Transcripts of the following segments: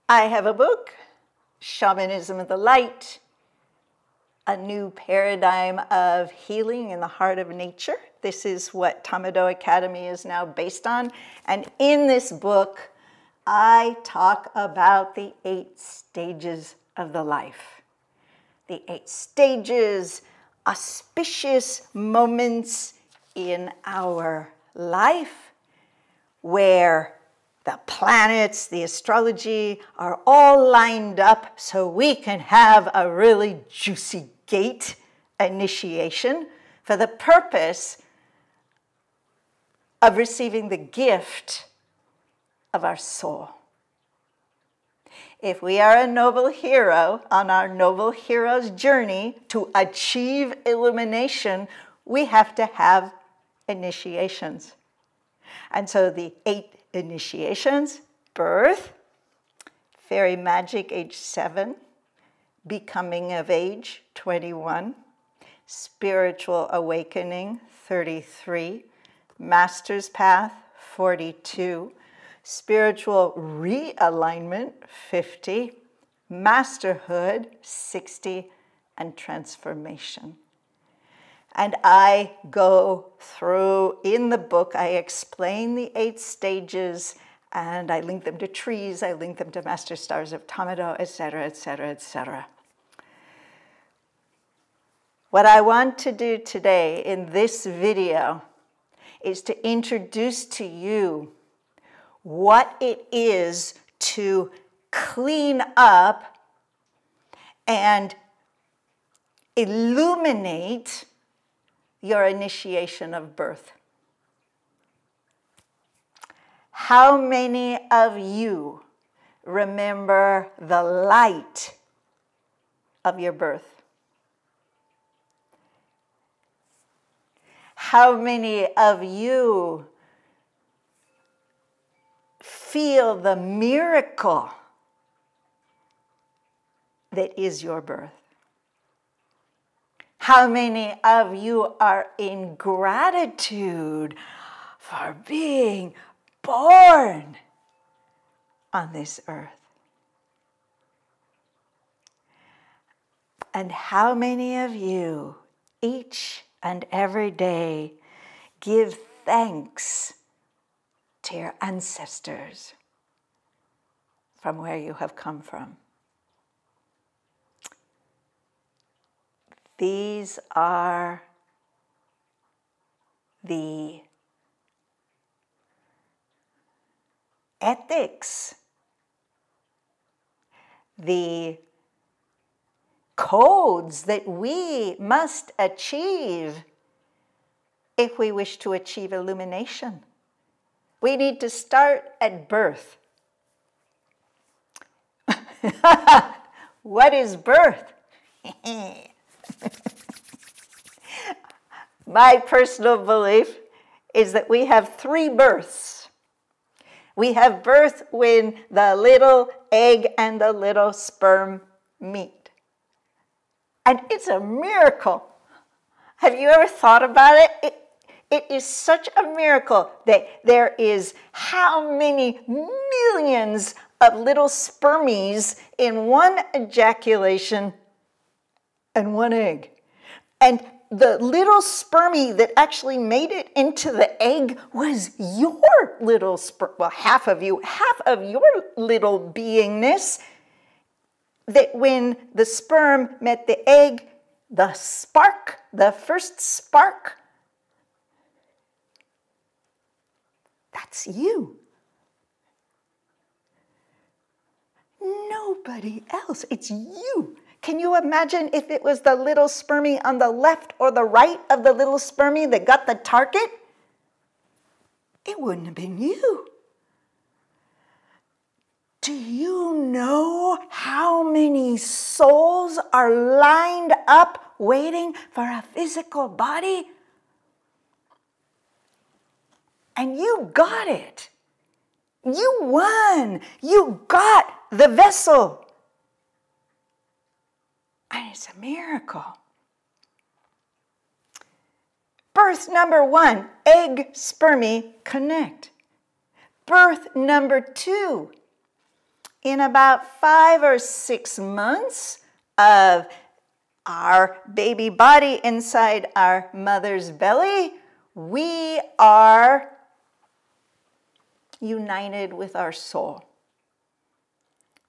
I have a book, Shamanism of the Light, a new paradigm of healing in the heart of nature. This is what Tama-Do Académie is now based on. And in this book, I talk about the 8 stages of the life. The 8 stages, auspicious moments in our life where the planets, the astrology are all lined up so we can have a really juicy gate initiation for the purpose of receiving the gift of our soul. If we are a noble hero on our noble hero's journey to achieve illumination, we have to have initiations. And so the 8 initiations: birth, fairy magic age 7, becoming of age 21, spiritual awakening 33, master's path 42, spiritual realignment 50, masterhood 60, and transformation. And I go through, in the book, I explain the 8 stages, and I link them to trees, I link them to master stars of Tama-Do, etc., etc., etc. What I want to do today in this video is to introduce to you what it is to clean up and illuminate your initiation of birth. How many of you remember the light of your birth? How many of you feel the miracle that is your birth? How many of you are in gratitude for being born on this earth? And how many of you, each and every day, give thanks to your ancestors from where you have come from? These are the ethics, the codes that we must achieve if we wish to achieve illumination. We need to start at birth. What is birth? My personal belief is that we have 3 births. We have birth when the little egg and the little sperm meet. And it's a miracle. Have you ever thought about it? It is such a miracle that there is how many millions of little spermies in one ejaculation and 1 egg. And the little spermie that actually made it into the egg was your little sperm, well, half of your little beingness, that when the sperm met the egg, the spark, the first spark, that's you. Nobody else, it's you. Can you imagine if it was the little spermie on the left or the right of the little spermie that got the target? It wouldn't have been you. Do you know how many souls are lined up waiting for a physical body? And you got it. You won. You got the vessel. And it's a miracle. Birth number 1, egg, spermie, connect. Birth number 2 in about 5 or 6 months of our baby body inside our mother's belly, we are united with our soul.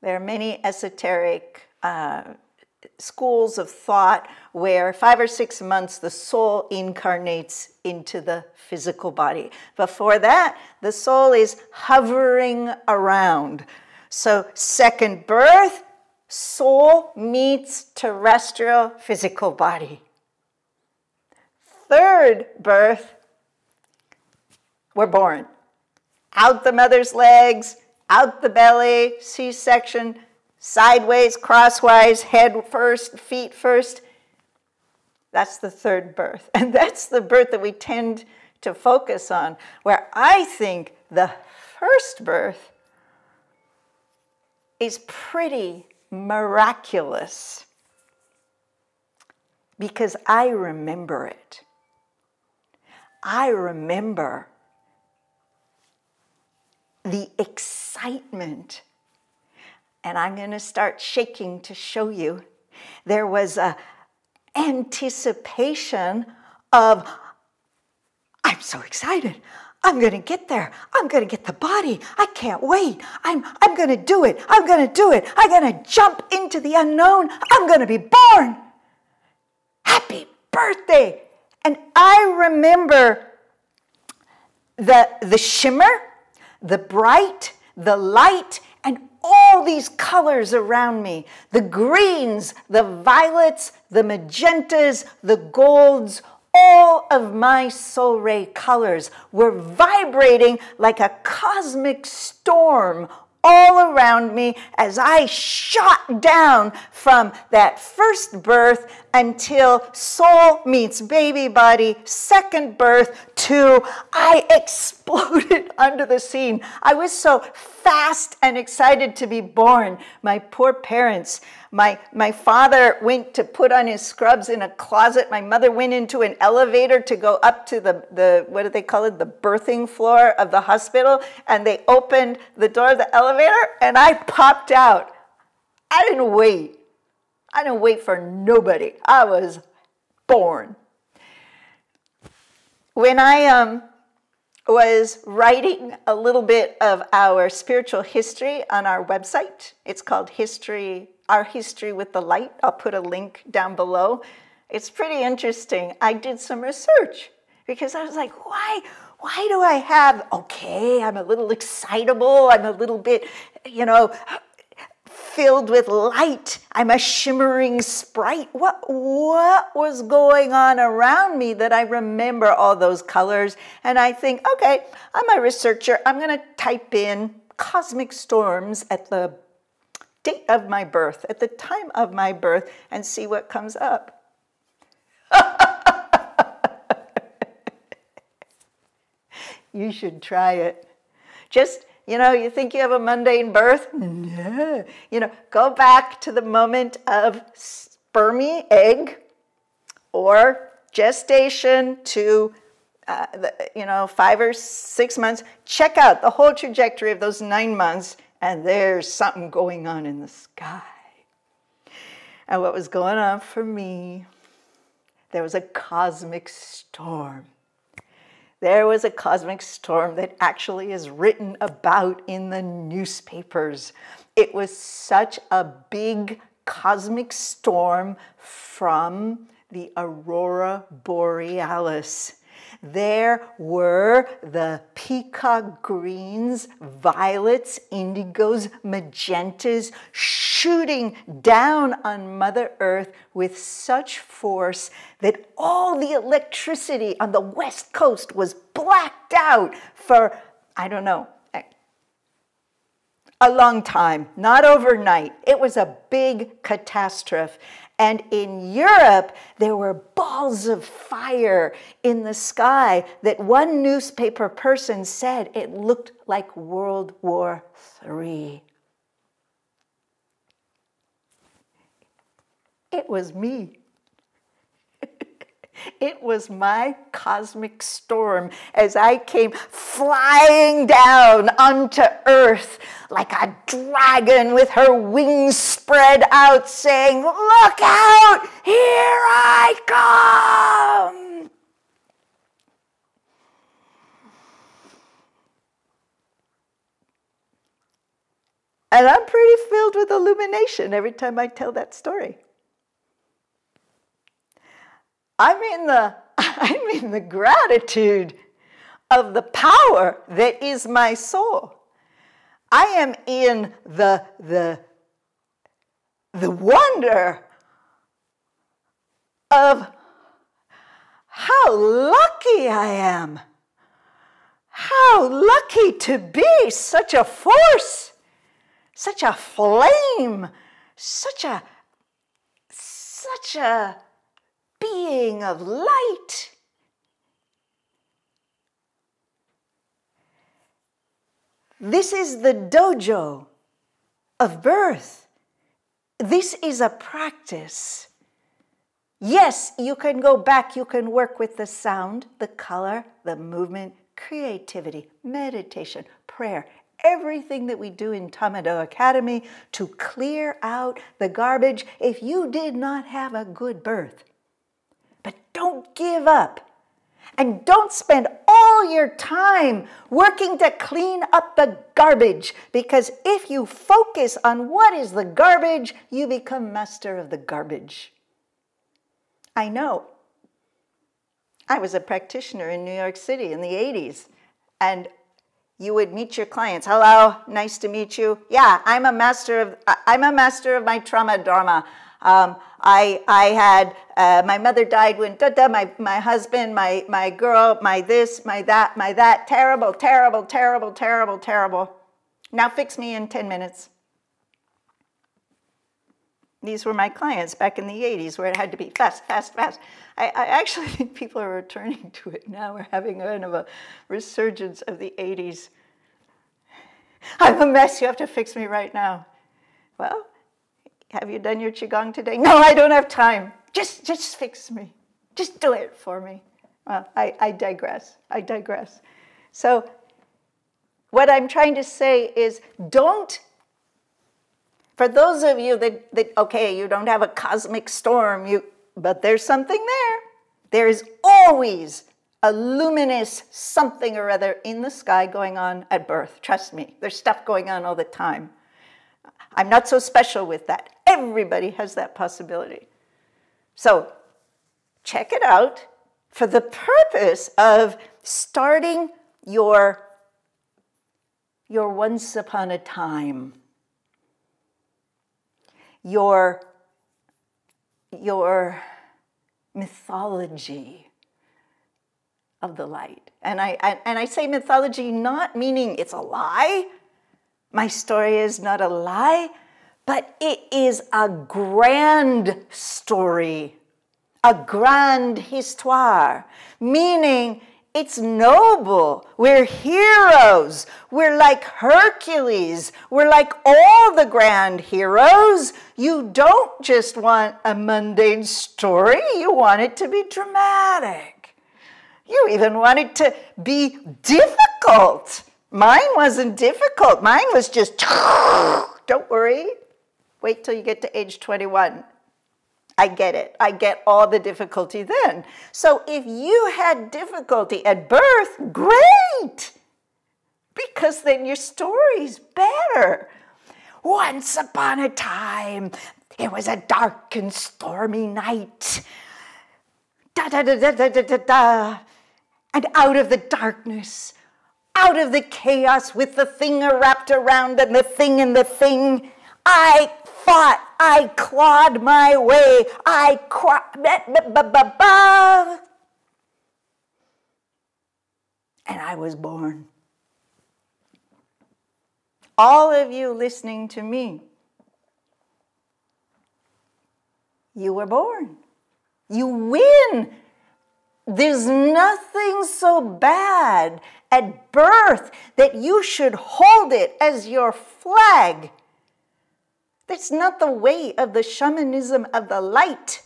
There are many esoteric schools of thought where 5 or 6 months the soul incarnates into the physical body. Before that, the soul is hovering around. So second birth, soul meets terrestrial physical body. Third birth, we're born. Out the mother's legs, out the belly, C-section, sideways, crosswise, head first, feet first. That's the third birth. And that's the birth that we tend to focus on, where I think the first birth is pretty miraculous because I remember it. I remember the excitement, and I'm going to start shaking to show you. There was a anticipation of, I'm so excited. I'm going to get there. I'm going to get the body. I can't wait. I'm going to do it. I'm going to do it. I'm going to jump into the unknown. I'm going to be born. Happy birthday. And I remember the shimmer, the bright, the light, and all these colors around me. The greens, the violets, the magentas, the golds, all of my soul ray colors were vibrating like a cosmic storm all around me as I shot down from that first birth until soul meets baby body, second birth, to I exploded under the scene. I was so fast and excited to be born. My poor parents, my father went to put on his scrubs in a closet. My mother went into an elevator to go up to the what do they call it, the birthing floor of the hospital, and they opened the door of the elevator, and I popped out. I didn't wait. I didn't wait for nobody. I was born. When I was writing a little bit of our spiritual history on our website, it's called Our History with the Light. I'll put a link down below. It's pretty interesting. I did some research because I was like, why do I have, okay, I'm a little excitable, I'm a little bit, filled with light. I'm a shimmering sprite. What was going on around me that I remember all those colors? And I think, okay, I'm a researcher. I'm going to type in cosmic storms at the date of my birth, at the time of my birth, and see what comes up. You should try it. Just, you think you have a mundane birth? No. Go back to the moment of spermy egg or gestation to, 5 or 6 months. Check out the whole trajectory of those 9 months, and there's something going on in the sky. And what was going on for me, there was a cosmic storm. There was a cosmic storm that actually is written about in the newspapers. It was such a big cosmic storm from the aurora borealis. There were the peacock greens, violets, indigos, magentas shooting down on Mother Earth with such force that all the electricity on the West Coast was blacked out for, I don't know, a long time, not overnight. It was a big catastrophe. And in Europe, there were balls of fire in the sky that one newspaper person said it looked like World War III. It was me. It was my cosmic storm as I came flying down onto earth like a dragon with her wings spread out, saying, "Look out, here I come." And I'm pretty filled with illumination every time I tell that story. I'm in the gratitude of the power that is my soul. I am in the wonder of how lucky I am. How lucky to be such a force, such a flame, such a being of light. This is the dojo of birth. This is a practice. Yes, you can go back, you can work with the sound, the color, the movement, creativity, meditation, prayer, everything that we do in Tama-Do Academy to clear out the garbage if you did not have a good birth. But don't give up. And don't spend all your time working to clean up the garbage, because if you focus on what is the garbage, you become master of the garbage. I know. I was a practitioner in New York City in the 80s, and you would meet your clients. "Hello, nice to meet you. Yeah, I'm a master of my trauma dharma. I had, my mother died when, my husband, my girl, my this, my that, terrible, terrible, terrible, terrible, terrible. Now fix me in 10 minutes. These were my clients back in the 80s where it had to be fast, fast, fast. I actually think people are returning to it now. We're having kind of a resurgence of the 80s. "I'm a mess, you have to fix me right now." Well, have you done your Qigong today? "No, I don't have time. Just fix me. Just do it for me." Well, I digress. I digress. So what I'm trying to say is don't, for those of you that okay, you don't have a cosmic storm, but there's something there. There is always a luminous something or other in the sky going on at birth. Trust me, there's stuff going on all the time. I'm not so special with that. Everybody has that possibility. So check it out for the purpose of starting your once upon a time, your mythology of the light. And I say mythology not meaning it's a lie. My story is not a lie, but it is a grand story, a grande histoire, meaning it's noble. We're heroes. We're like Hercules. We're like all the grand heroes. You don't just want a mundane story. You want it to be dramatic. You even want it to be difficult. Mine wasn't difficult. Mine was just, don't worry. Wait till you get to age 21. I get it. I get all the difficulty then. So if you had difficulty at birth, great. Because then your story's better. Once upon a time, it was a dark and stormy night. Da da da da da da da da. And out of the darkness, out of the chaos with the thing wrapped around and the thing, I fought, I clawed my way, and I was born. All of you listening to me, you were born. You win. There's nothing so bad at birth that you should hold it as your flag. That's not the way of the shamanism of the light.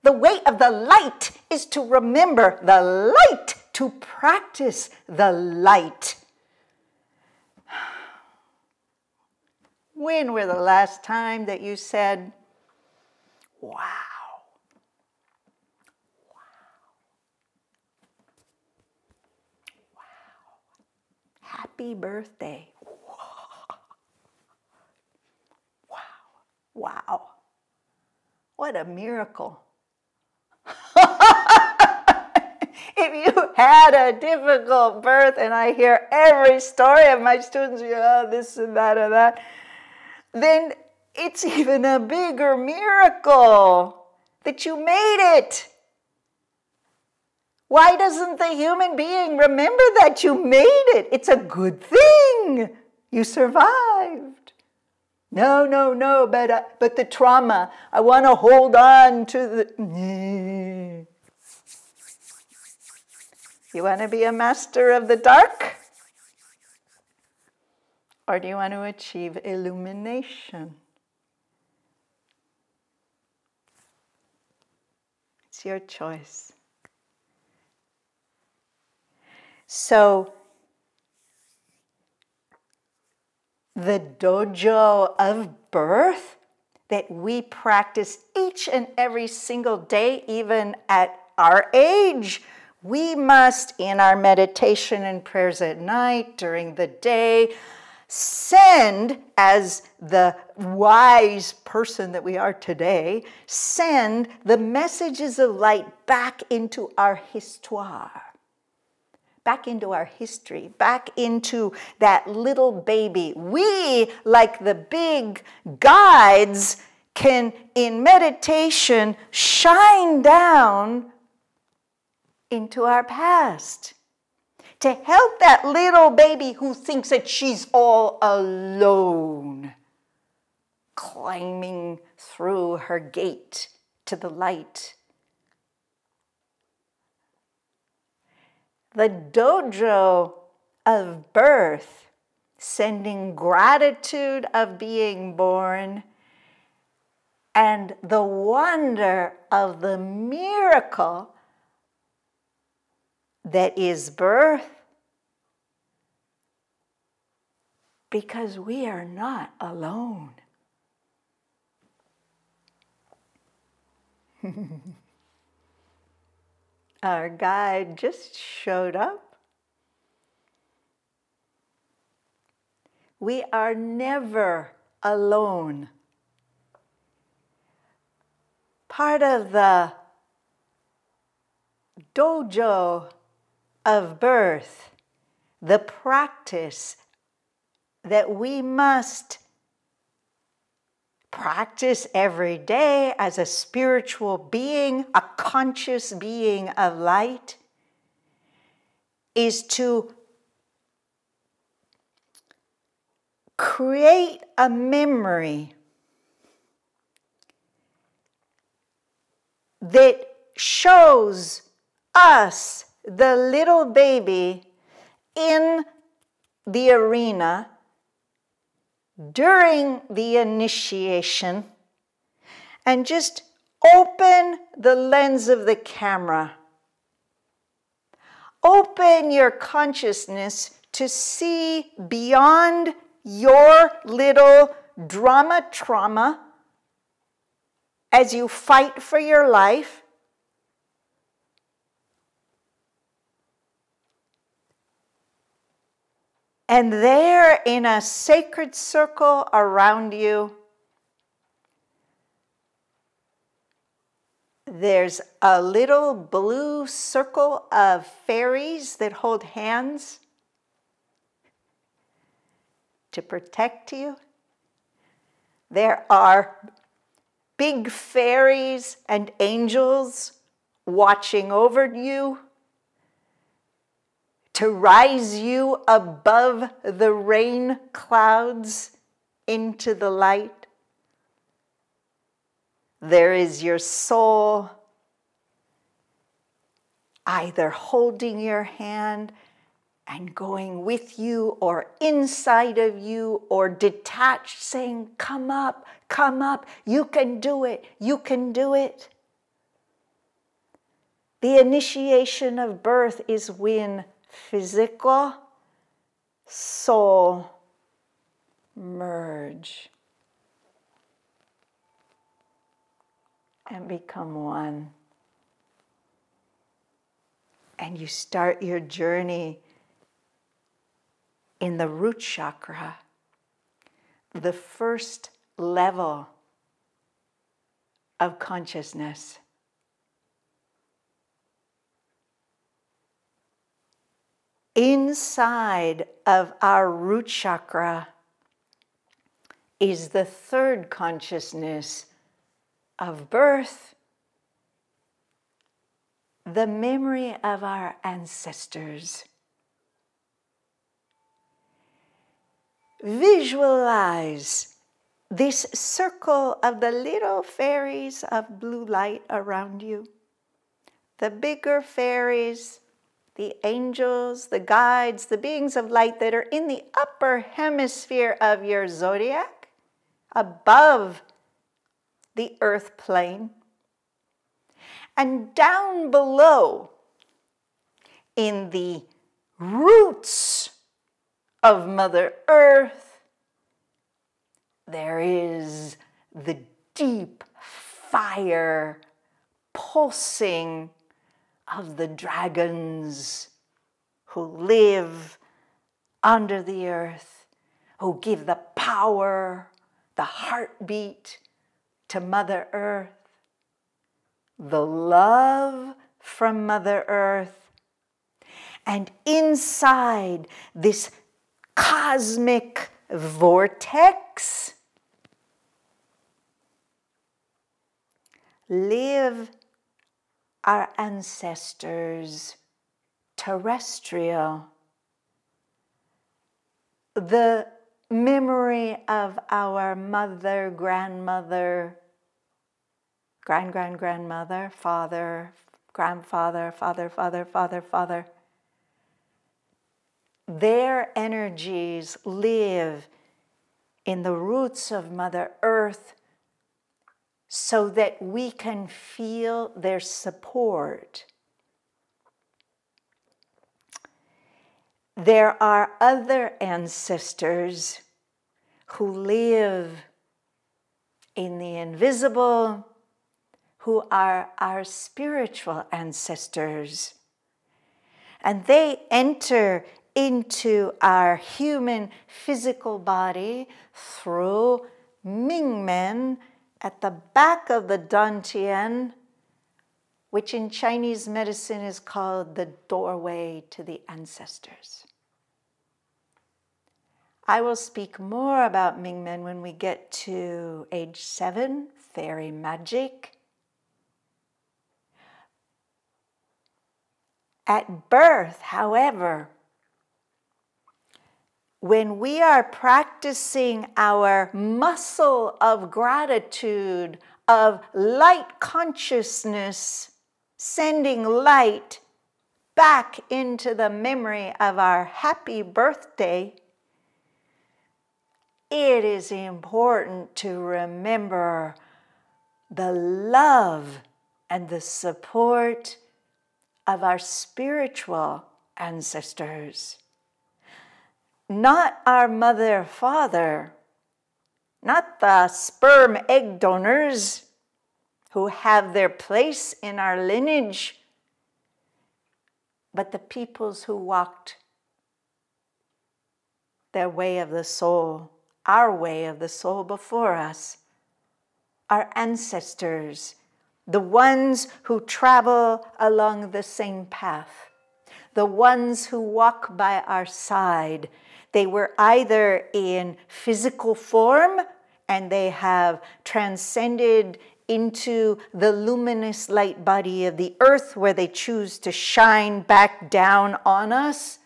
The way of the light is to remember the light, to practice the light. When were the last time that you said, wow, happy birthday. Wow. What a miracle. If you had a difficult birth, and I hear every story of my students, this and that, then it's even a bigger miracle that you made it. Why doesn't the human being remember that you made it? It's a good thing. You survived. No, but the trauma, I want to hold on to the... You want to be a master of the dark? Or do you want to achieve illumination? It's your choice. So, the dojo of birth that we practice each and every single day, even at our age, we must, in our meditation and prayers at night, during the day, send, as the wise person that we are today, send the messages of light back into our histoire, back into our history, back into that little baby. We, like the big guides, can, in meditation, shine down into our past to help that little baby who thinks that she's all alone, climbing through her gate to the light. The dojo of birth, sending gratitude of being born and the wonder of the miracle that is birth, because we are not alone. Our guide just showed up. We are never alone. Part of the dojo of birth, the practice that we must practice every day as a spiritual being, a conscious being of light, is to create a memory that shows us, the little baby, in the arena during the initiation, and just open the lens of the camera. Open your consciousness to see beyond your little trauma as you fight for your life. And there, in a sacred circle around you, there's a little blue circle of fairies that hold hands to protect you. There are big fairies and angels watching over you, to rise you above the rain clouds into the light. There is your soul either holding your hand and going with you, or inside of you, or detached, saying, come up, you can do it, you can do it. The initiation of birth is when physical, soul merge and become one. And you start your journey in the root chakra, the first level of consciousness. Inside of our root chakra is the third consciousness of birth, the memory of our ancestors. Visualize this circle of the little fairies of blue light around you. The bigger fairies, the angels, the guides, the beings of light that are in the upper hemisphere of your zodiac, above the earth plane. And down below, in the roots of Mother Earth, there is the deep fire pulsing of the dragons who live under the earth, who give the power, the heartbeat to Mother Earth, the love from Mother Earth. And inside this cosmic vortex live our ancestors, terrestrial, the memory of our mother, grandmother, grandmother, father, grandfather, father. Their energies live in the roots of Mother Earth so that we can feel their support. There are other ancestors who live in the invisible, who are our spiritual ancestors. And they enter into our human physical body through Mingmen at the back of the dantian, which in Chinese medicine is called the doorway to the ancestors. I will speak more about Mingmen when we get to age 7, fairy magic. At birth, however, when we are practicing our muscle of gratitude, of light consciousness, sending light back into the memory of our happy birthday, it is important to remember the love and the support of our spiritual ancestors. Not our mother, father, not the sperm egg donors who have their place in our lineage, but the peoples who walked their way of the soul, our way of the soul before us, our ancestors, the ones who travel along the same path, the ones who walk by our side. They were either in physical form and they have transcended into the luminous light body of the earth where they choose to shine back down on us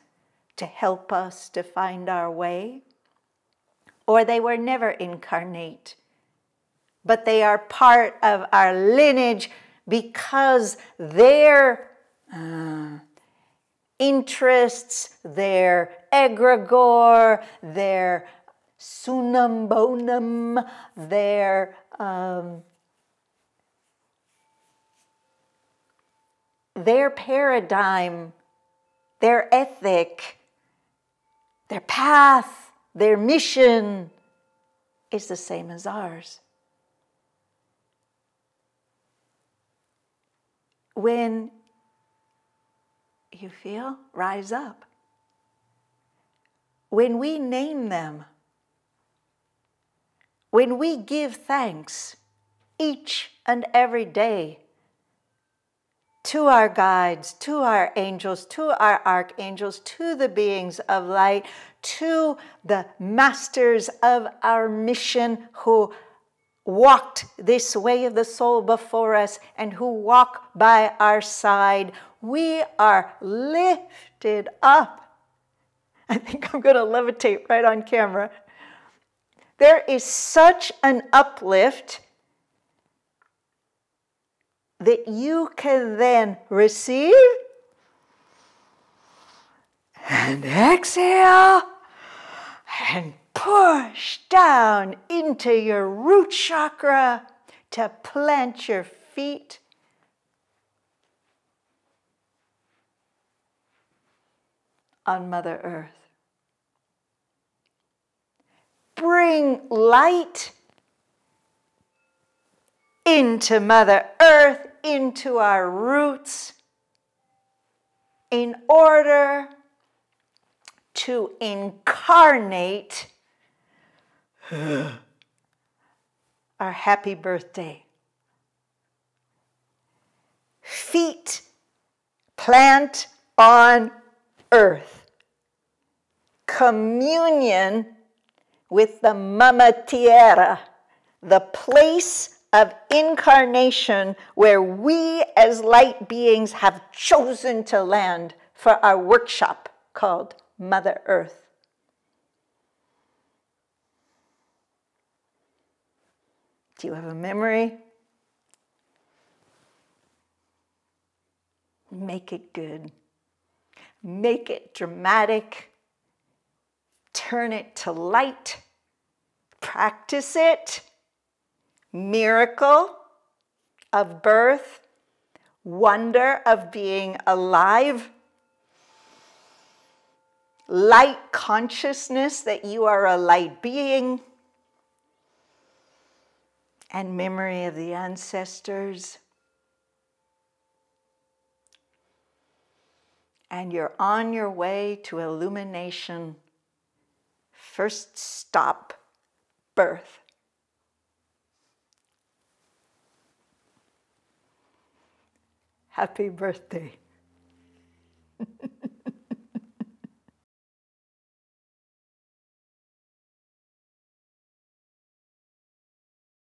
to help us to find our way. Or they were never incarnate, but they are part of our lineage because their interests, their egregore, their sunum bonum, their their paradigm, their ethic, their path, their mission is the same as ours. When you feel, rise up. When we name them, when we give thanks each and every day to our guides, to our angels, to our archangels, to the beings of light, to the masters of our mission who walked this way of the soul before us and who walk by our side, we are lifted up. I think I'm going to levitate right on camera. There is such an uplift that you can then receive and exhale and push down into your root chakra to plant your feet on Mother Earth. Bring light into Mother Earth, into our roots, in order to incarnate our happy birthday. Feet plant on earth. Communion with the Mama Tierra, the place of incarnation where we as light beings have chosen to land for our workshop called Mother Earth. Do you have a memory? Make it good. Make it dramatic. Turn it to light. Practice it. Miracle of birth. Wonder of being alive. Light consciousness that you are a light being. And memory of the ancestors. And you're on your way to illumination. First stop, birth. Happy birthday.